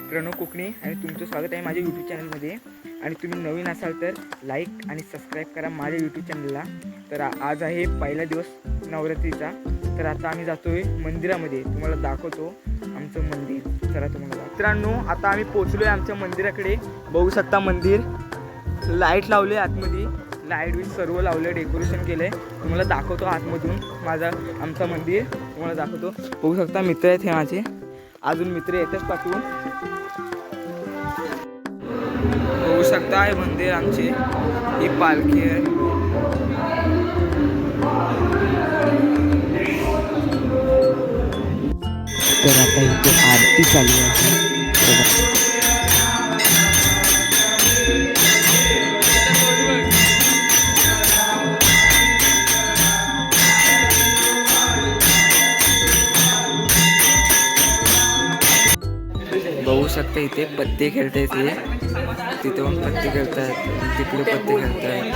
प्रणव कोकणे आणि तुमचं स्वागत आहे माझ्या यूट्यूब चॅनलमध्ये. आणि तुम्ही नवीन असाल तर लाईक आणि सबस्क्राईब करा माझ्या यूट्यूब चॅनलला. तर आज आहे पहिला दिवस नवरात्रीचा. तर आता आम्ही जातो आहे मंदिरामध्ये, तुम्हाला दाखवतो आमचं मंदिर. चला तुम्हाला मित्रांनो, आता आम्ही पोचलो आहे आमच्या मंदिराकडे. बघू शकता मंदिर, लाईट लावले आतमध्ये, लाईट बी सर्व लावलं, डेकोरेशन केलं आहे. तुम्हाला दाखवतो आतमधून आमचं मंदिर तुम्हाला दाखवतो. बघू शकता मित्र आहेत हे माझे, अजून मित्र येतच पाठवून. बघू शकता हे मंदिर आमचे, ही पालखी आहे. तर आता इथे आरती चालू आहे. बघू शकता इथे पत्ते खेळतायत, तिथे पण पत्ते खेळतायत, तिकडे पत्ते खेळतायत.